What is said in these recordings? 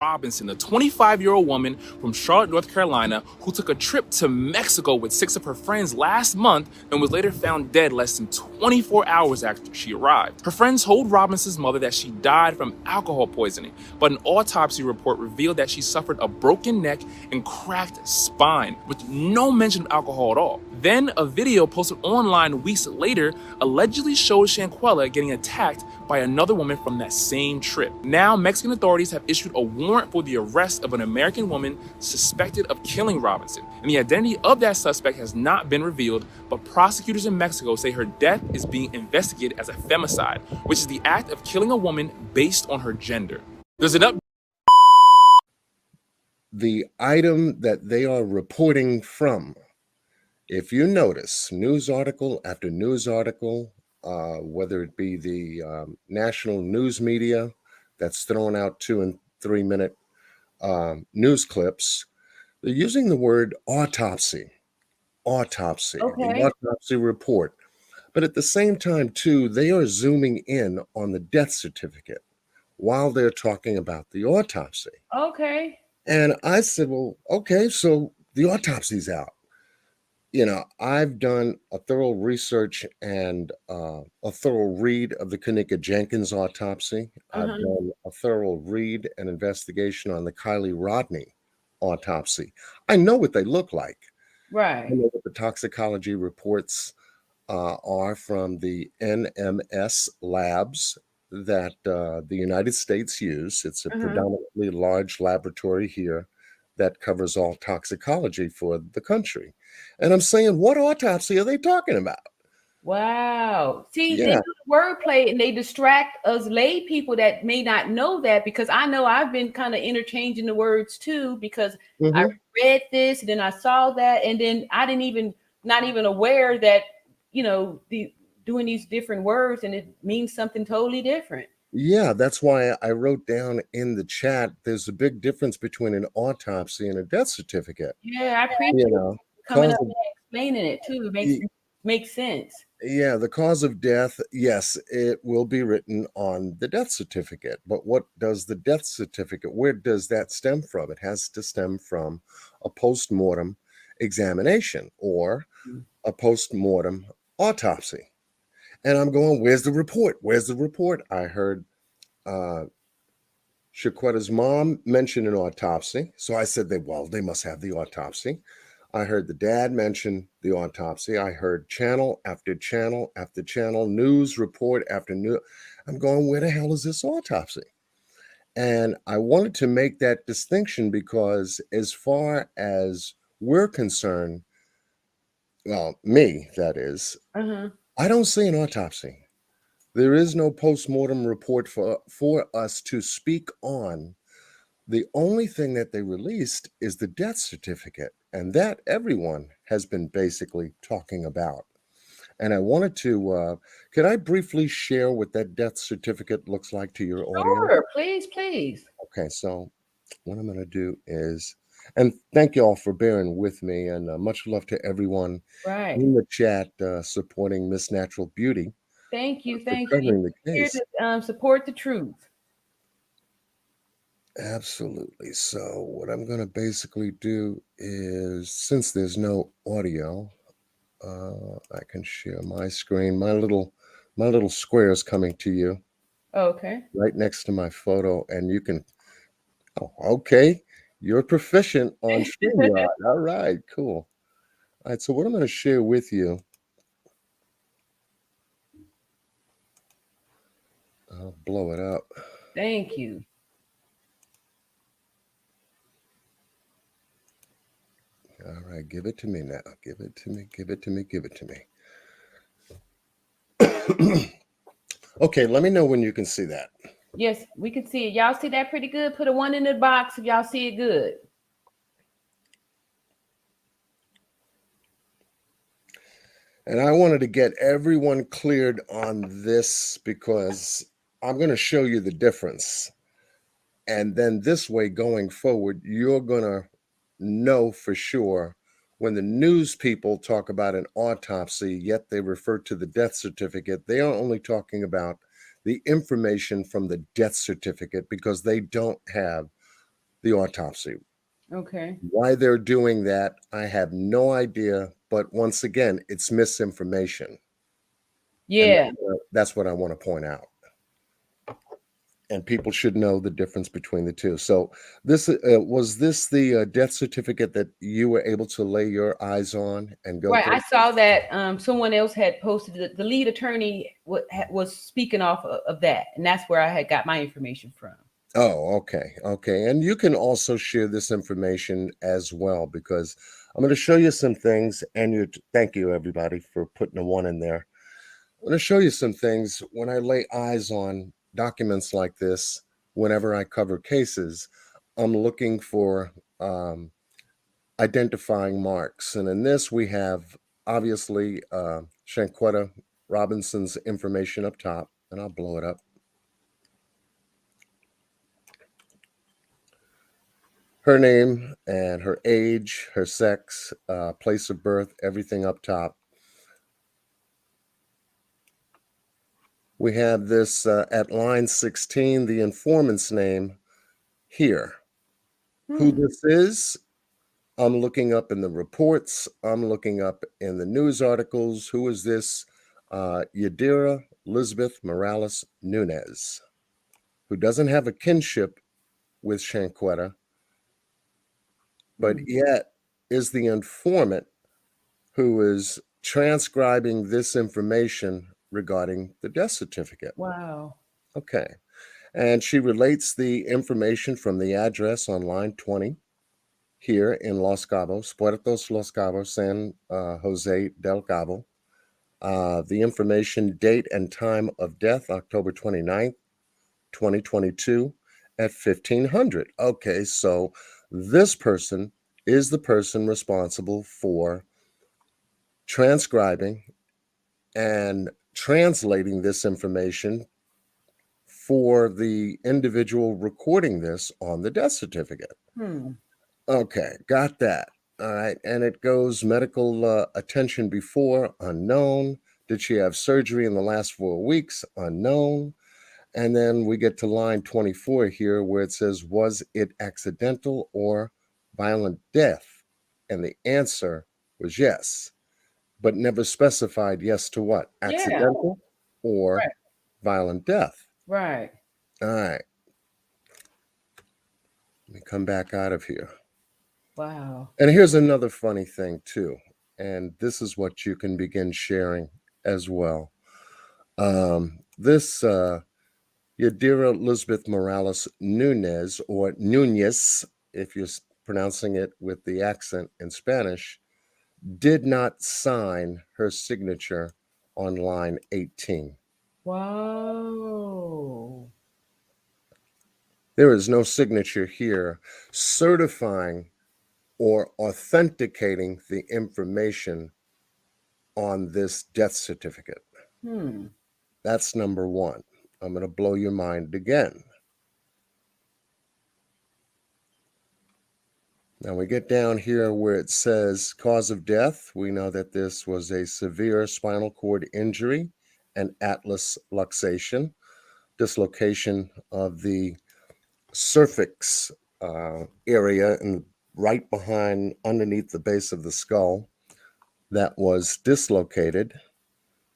Robinson, a 25-year-old woman from Charlotte, North Carolina, who took a trip to Mexico with 6 of her friends last month and was later found dead less than 24 hours after she arrived. Her friends told Robinson's mother that she died from alcohol poisoning, but an autopsy report revealed that she suffered a broken neck and cracked spine, with no mention of alcohol at all. Then, a video posted online weeks later allegedly shows Shanquella getting attacked by another woman from that same trip. Now, Mexican authorities have issued a warrant for the arrest of an American woman suspected of killing Robinson, and the identity of that suspect has not been revealed, but prosecutors in Mexico say her death is being investigated as a femicide, which is the act of killing a woman based on her gender. There's an The item that they are reporting from, if you notice, news article after news article, whether it be the national news media that's throwing out 2 and 3 minute news clips, they're using the word autopsy, the autopsy report. But at the same time, too, they are zooming in on the death certificate while they're talking about the autopsy. Okay. And I said, well, okay, so the autopsy's out. You know, I've done a thorough research and a thorough read of the Kanika Jenkins autopsy. I've done a thorough read and investigation on the Kylie Rodney autopsy. I know what they look like. Right. I know what the toxicology reports are from the NMS labs that the United States use. It's a predominantly large laboratory here that covers all toxicology for the country. And I'm saying, what autopsy are they talking about? Wow. See, they do wordplay and they distract us lay people that may not know that, because I know I've been kind of interchanging the words too, because I read this and then I saw that, and then I not even aware that, you know, doing these different words and it means something totally different. Yeah, that's why I wrote down in the chat, there's a big difference between an autopsy and a death certificate. Yeah, I appreciate you coming up and explaining it too. It makes sense. Yeah, the cause of death, yes, it will be written on the death certificate. But what does the death certificate, where does that stem from? It has to stem from a post-mortem examination or a post-mortem autopsy. And I'm going, where's the report? Where's the report? I heard Shanquella's mom mention an autopsy. So I said, they must have the autopsy. I heard the dad mention the autopsy. I heard channel after channel after channel, news report after news. I'm going, where the hell is this autopsy? And I wanted to make that distinction because as far as we're concerned, well, me, that is, I don't see an autopsy. There is no post-mortem report for us to speak on. The only thing that they released is the death certificate, and that everyone has been basically talking about. And I wanted to, can I briefly share what that death certificate looks like to your audience? Sure, please. Okay, so what I'm going to do is, and thank you all for bearing with me, and much love to everyone in the chat supporting Miss Natural Beauty. Thank you. Here to support the truth. Absolutely. So what I'm going to basically do is, since there's no audio, I can share my screen. My little square is coming to you. Okay. Right next to my photo, and you can. Oh, okay. You're proficient on StreamYard. All right, cool. All right. So what I'm going to share with you. I'll blow it up. Thank you. All right, give it to me now. Give it to me. Okay, let me know when you can see that. Yes, we can see it. Y'all see that pretty good? Put a 1 in the box if y'all see it good. And I wanted to get everyone cleared on this because I'm going to show you the difference. And then this way, going forward, you're going to know for sure when the news people talk about an autopsy, yet they refer to the death certificate, they are only talking about the information from the death certificate because they don't have the autopsy. Okay. Why they're doing that, I have no idea. But once again, it's misinformation. And Yeah. that's what I want to point out. And people should know the difference between the two. So this was this the death certificate that you were able to lay your eyes on and go Right. through? I saw that someone else had posted the lead attorney was speaking off of that, and that's where I had got my information from. Oh, okay. Okay. And you can also share this information as well, because I'm going to show you some things. And thank you, everybody, for putting a one in there. I'm going to show you some things when I lay eyes on documents like this. Whenever I cover cases, I'm looking for identifying marks. And in this, we have obviously Shanquella Robinson's information up top, and I'll blow it up. Her name and her age, her sex, place of birth, everything up top. We have this at line 16, the informant's name here. Who this is, I'm looking up in the reports. I'm looking up in the news articles. Who is this? Yadira Elizabeth Morales Nunez, who doesn't have a kinship with Shanquetta, but yet is the informant who is transcribing this information regarding the death certificate. Wow. Okay. And she relates the information from the address on line 20 here in Los Cabos, Puertos Los Cabos, San Jose del Cabo. The information, date and time of death, October 29th, 2022 at 1500. Okay, so this person is the person responsible for transcribing and translating this information for the individual recording this on the death certificate. Okay, got that. All right, and it goes medical attention before, unknown. Did she have surgery in the last 4 weeks? Unknown. And then we get to line 24 here where it says, was it accidental or violent death? And the answer was yes, but never specified yes to what? Accidental or violent death. Right. All right. Let me come back out of here. Wow. And here's another funny thing, too. And this is what you can begin sharing as well. This Yadira Elizabeth Morales Nunez, or Nunez, if you're pronouncing it with the accent in Spanish, did not sign her signature on line 18. Wow. There is no signature here certifying or authenticating the information on this death certificate. That's number one. I'm going to blow your mind again. Now we get down here where it says cause of death. We know that this was a severe spinal cord injury and atlas luxation, dislocation of the cervix area and right behind, underneath the base of the skull, that was dislocated,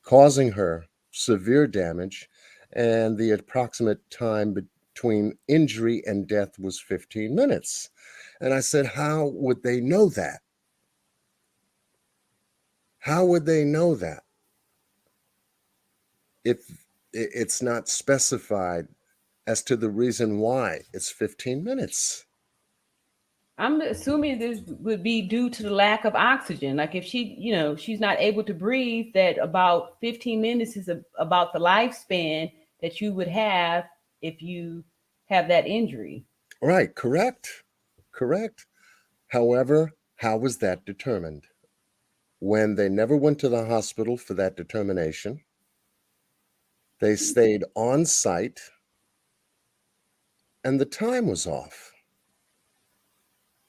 causing her severe damage, and the approximate time between injury and death was 15 minutes. And I said, how would they know that? How would they know that if it's not specified as to the reason why it's 15 minutes? I'm assuming this would be due to the lack of oxygen. Like if she's not able to breathe, that about 15 minutes is about the lifespan that you would have if you have that injury. Right, correct. However, how was that determined? When they never went to the hospital for that determination, they stayed on site, and the time was off.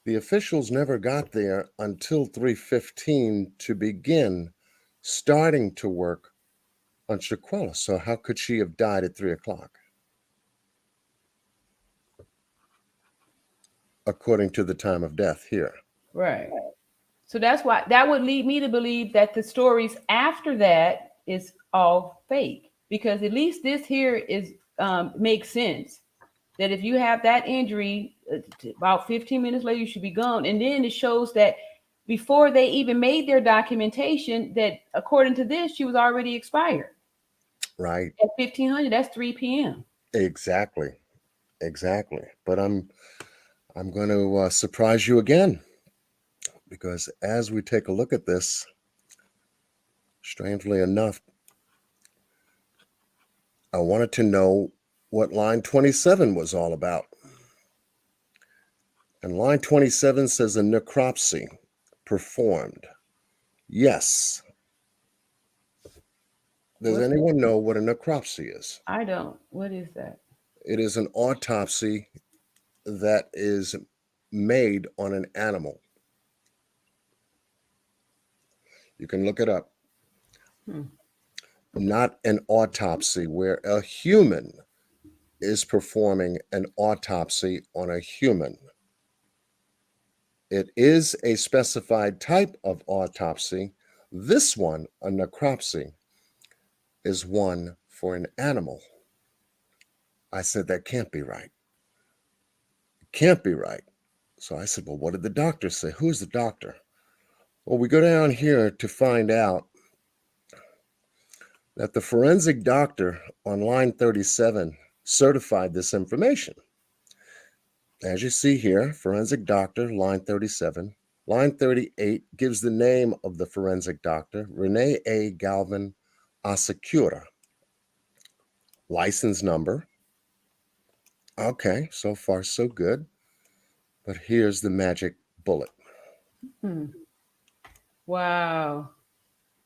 The officials never got there until 3:15 to begin starting to work on Shanquella. So how could she have died at 3 o'clock? according to the time of death here. Right. So that's why that would lead me to believe that the stories after that is all fake, because at least this here is makes sense that if you have that injury, about 15 minutes later you should be gone. And then it shows that before they even made their documentation, that according to this, she was already expired. Right. At 1500, that's 3 p.m. Exactly. Exactly. But I'm going to surprise you again, because as we take a look at this, strangely enough, I wanted to know what line 27 was all about. And line 27 says a necropsy performed. Yes. Does anyone know what a necropsy is? I don't. What is that? It is an autopsy that is made on an animal. You can look it up. Not an autopsy where a human is performing an autopsy on a human. It is a specified type of autopsy. This one, a necropsy, is one for an animal. I said, that can't be right. It can't be right. So I said, well, what did the doctor say? Who's the doctor? Well, we go down here to find out that the forensic doctor on line 37 certified this information. As you see here, forensic doctor, line 37. Line 38 gives the name of the forensic doctor, Renee A. Galvin Asakura. License number. Okay, so far so good. But here's the magic bullet. Wow.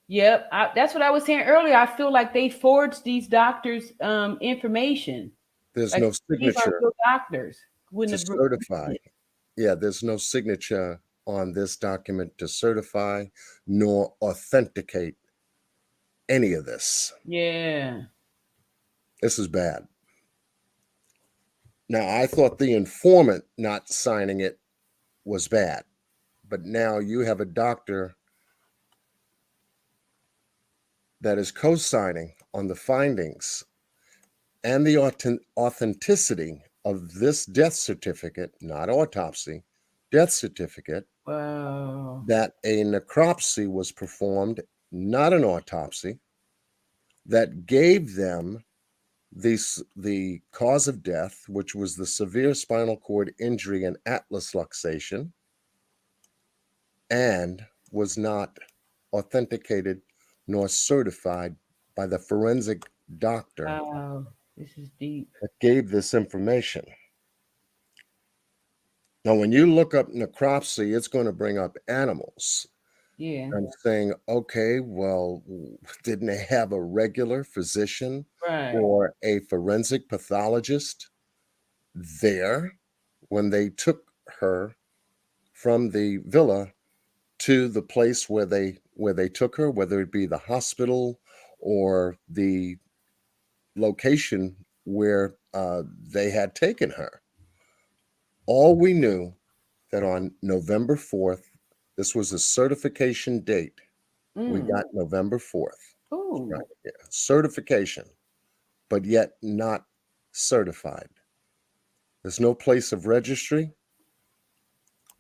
Yep, that's what I was saying earlier. I feel like they forged these doctors' information. There's Like no these are signature real doctors. to Wouldn't have. certify. Yeah, there's no signature on this document to certify nor authenticate any of this. Yeah. This is bad. Now, I thought the informant not signing it was bad, but now you have a doctor that is co-signing on the findings and the authenticity of this death certificate, not autopsy, death certificate, Wow. that a necropsy was performed, not an autopsy, that gave them the cause of death, which was the severe spinal cord injury and atlas luxation, and was not authenticated nor certified by the forensic doctor Wow. This is deep. that gave this information. Now, when you look up necropsy, it's going to bring up animals. Yeah. I'm saying, okay, well, didn't they have a regular physician Right. or a forensic pathologist there when they took her from the villa to the place where they took her, whether it be the hospital or the location where they had taken her? All we knew that on November 4th, this was a certification date. We got November 4th. Ooh. Right, yeah. Certification, but yet not certified. There's no place of registry.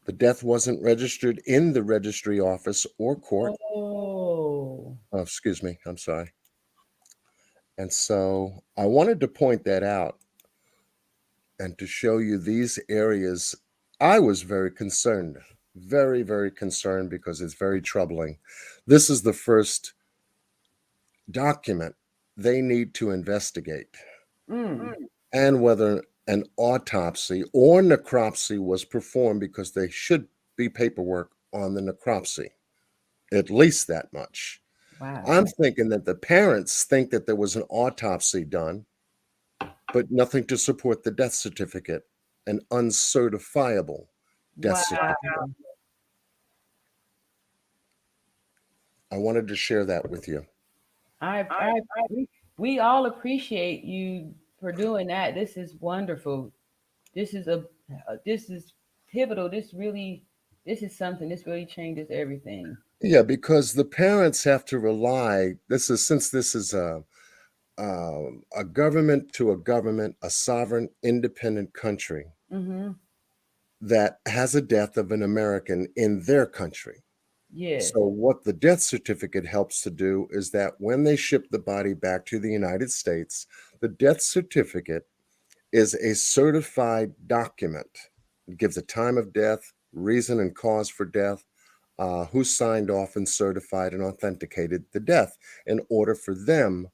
The death wasn't registered in the registry office or court. Oh. Oh, excuse me. I'm sorry. And so I wanted to point that out and to show you these areas. I was very concerned, very, very concerned, because it's very troubling. This is the first document they need to investigate, and whether an autopsy or necropsy was performed, because they should be paperwork on the necropsy, at least that much. Wow. I'm thinking that the parents think that there was an autopsy done, but nothing to support the death certificate, an uncertifiable death certificate. I wanted to share that with you. We all appreciate you for doing that. This is wonderful. This is pivotal. This is something. This really changes everything. Yeah, because the parents have to rely. Since this is a government to a government, a sovereign, independent country Mm-hmm. that has a death of an American in their country. Yes. So, what the death certificate helps to do is that when they ship the body back to the United States, the death certificate is a certified document. It gives a time of death, reason and cause for death, who signed off and certified and authenticated the death in order for them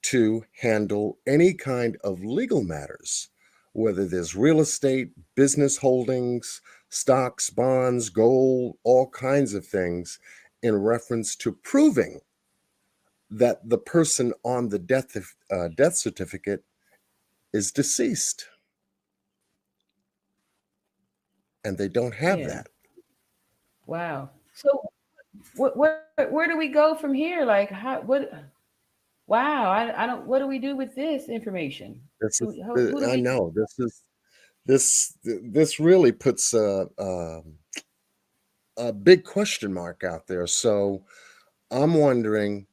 to handle any kind of legal matters, whether there's real estate, business holdings, stocks, bonds, gold, all kinds of things in reference to proving that the person on the death certificate is deceased. And they don't have Yeah. that. Wow. So where do we go from here? Like how what wow, I don't what do we do with this information? This is, Who do I we know this really puts a big question mark out there. So I'm wondering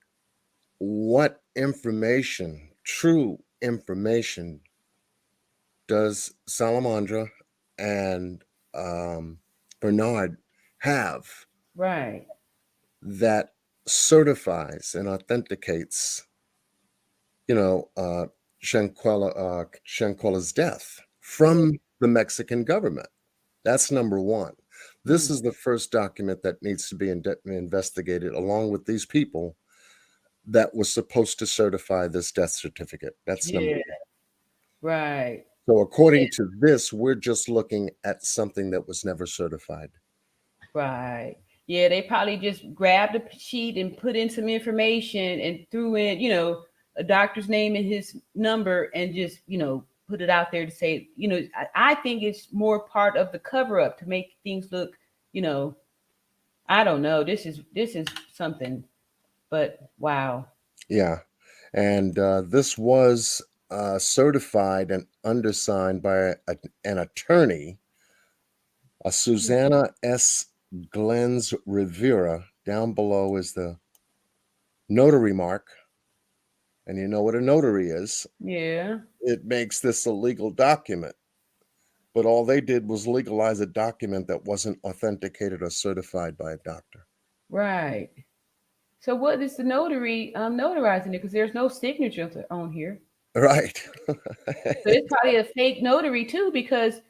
what information, true information, does Salamandra and Bernard have right. that certifies and authenticates, you know, Shanquella's death from the Mexican government? That's number one. This Mm. is the first document that needs to be investigated along with these people that was supposed to certify this death certificate. That's number Yeah, one. right. So, according to this, we're just looking at something that was never certified. Right. Yeah, they probably just grabbed a sheet and put in some information and threw in, a doctor's name and his number and just, put it out there to say, I think it's more part of the cover up to make things look, you know, I don't know. This is something, but wow. Yeah. And this was certified and undersigned by an attorney, a Susanna S. Glens Rivera. Down below is the notary mark. And you know what a notary is. Yeah. It makes this a legal document. But all they did was legalize a document that wasn't authenticated or certified by a doctor. Right. So what is the notary notarizing it? Because there's no signature on here. Right. So it's probably a fake notary too, because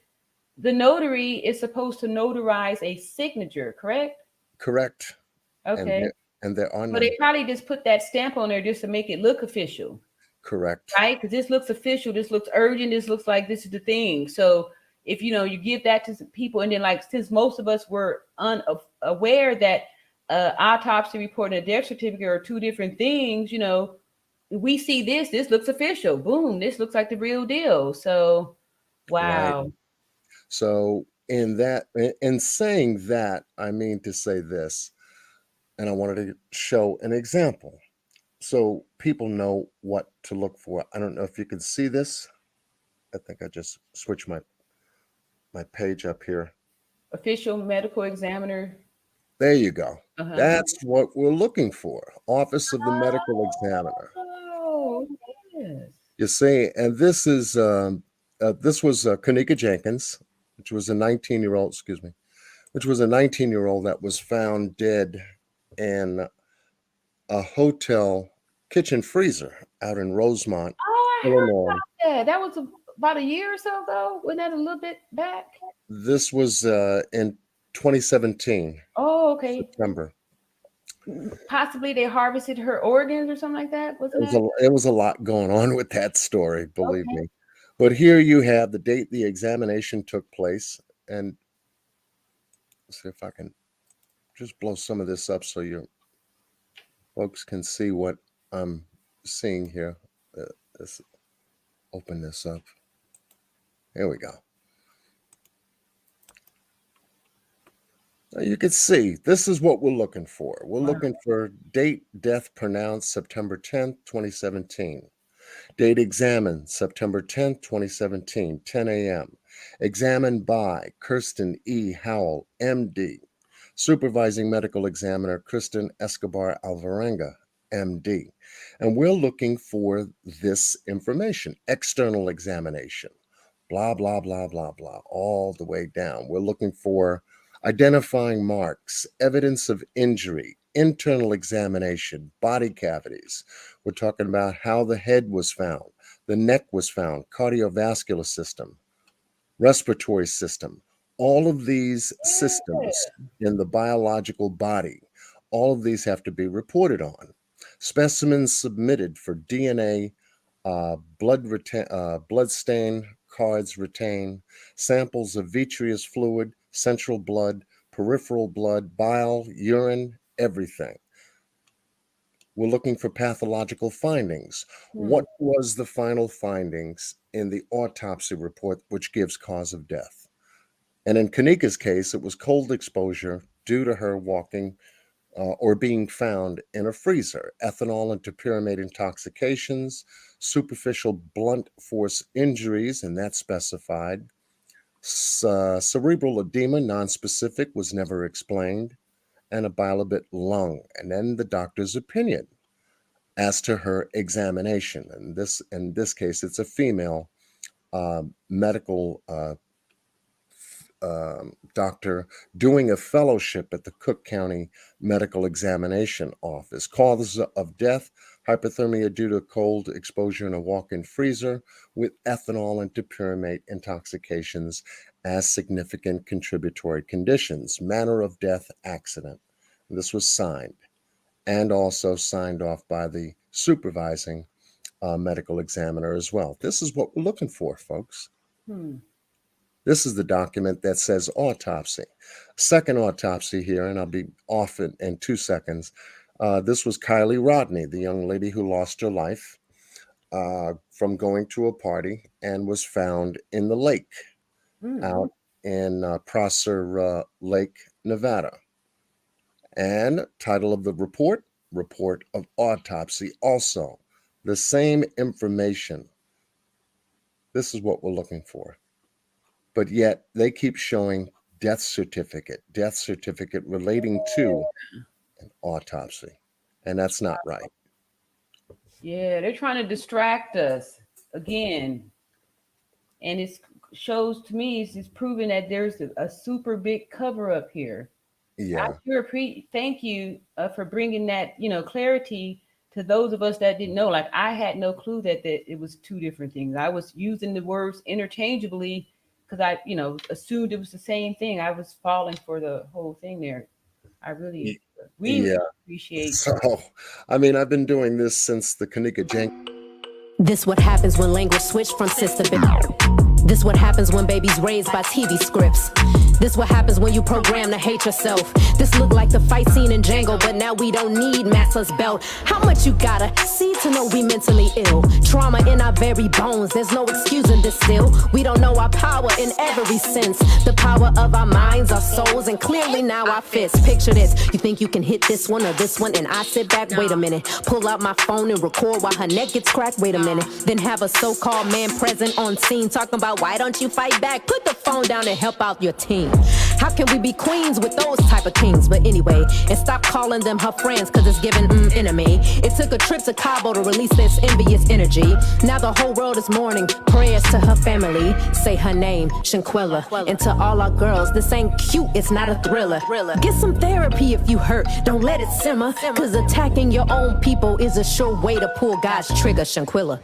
the notary is supposed to notarize a signature, correct? Correct. And Okay. there are So none. they probably just put that stamp on there just to make it look official, Correct. right? Because this looks official, this looks urgent, this looks like this is the thing. So if you give that to some people, and then like since most of us were unaware that autopsy report and a death certificate are two different things, we see this looks official. Boom, this looks like the real deal. So Right. wow. So in saying that, I mean to say this, and I wanted to show an example so people know what to look for. I don't know if you can see this. I think I just switched my page up here. Official medical examiner. There you go. Uh-huh. That's what we're looking for. Office of the Medical Examiner. Oh, yes. You see, and this was Kanika Jenkins, which was a 19-year-old, excuse me, which was a 19-year-old that was found dead in a hotel kitchen freezer out in Rosemont, Oh, I heard Illinois. about that. That was about a year or so ago. Wasn't that a little bit back? This was in 2017, Oh, okay. September. Possibly they harvested her organs or something like that. Wasn't that? It was a lot going on with that story, believe Okay. me. But here you have the date the examination took place, and let's see if I can just blow some of this up so you folks can see what I'm seeing here. Let's open this up. Here we go. Now you can see this is what we're looking for. We're Wow. looking for date death pronounced September 10th, 2017. Date examined September 10th, 2017, 10 a.m. Examined by Kirsten E. Howell, MD. Supervising Medical Examiner Kristen Escobar Alvarenga, MD. And we're looking for this information, external examination, blah, blah, blah, blah, blah, all the way down. We're looking for identifying marks, evidence of injury, internal examination, body cavities. We're talking about how the head was found, the neck was found, cardiovascular system, respiratory system. All of these systems in the biological body, all of these have to be reported on. Specimens submitted for DNA, blood stain cards retained, samples of vitreous fluid, central blood, peripheral blood, bile, urine, everything. We're looking for pathological findings. What was the final findings in the autopsy report, which gives cause of death? And in Kanika's case, it was cold exposure due to her walking or being found in a freezer, ethanol and topiramate intoxications, superficial blunt force injuries, and that's specified. Cerebral edema, nonspecific, was never explained, and a bilobate lung, and then the doctor's opinion as to her examination. And in this case, it's a female medical doctor doing a fellowship at the Cook County Medical Examination Office. Cause of death, hypothermia due to cold exposure in a walk-in freezer with ethanol and topiramate intoxications as significant contributory conditions. Manner of death, accident. This was signed and also signed off by the supervising medical examiner as well. This is what we're looking for, folks. This is the document that says autopsy. Second autopsy here, and I'll be off in 2 seconds. This was Kylie Rodney, the young lady who lost her life from going to a party and was found in the lake out in Prosser Lake, Nevada. And title of the report, report of autopsy. Also, the same information. This is what we're looking for. But yet they keep showing death certificate relating to an autopsy. And that's not right. Yeah, they're trying to distract us again. And it shows to me, it's proving that there's a super big cover up here. Yeah. Thank you for bringing that, clarity to those of us that didn't know. Like, I had no clue that it was two different things. I was using the words interchangeably because I, assumed it was the same thing. I was falling for the whole thing there. I really appreciate. So, I mean, I've been doing this since the Kanika Jenkins. This what happens when language switched from sister. This what happens when babies raised by TV scripts. This what happens when you program to hate yourself. This look like the fight scene in Django, but now we don't need Master's belt. How much you gotta see to know we mentally ill? Trauma in our very bones, there's no excusing this still. We don't know our power in every sense. The power of our minds, our souls, and clearly now our fists. Picture this, you think you can hit this one or this one, and I sit back, wait a minute. Pull out my phone and record while her neck gets cracked, wait a minute. Then have a so-called man present on scene talking about why don't you fight back? Put the phone down and help out your team. How can we be queens with those type of kings? But anyway, and stop calling them her friends cause it's giving enemy. It took a trip to Cabo to release this envious energy. Now the whole world is mourning. Prayers to her family. Say her name, Shanquella. And to all our girls, this ain't cute, it's not a thriller. Get some therapy if you hurt, don't let it simmer. Cause attacking your own people is a sure way to pull God's trigger, Shanquella.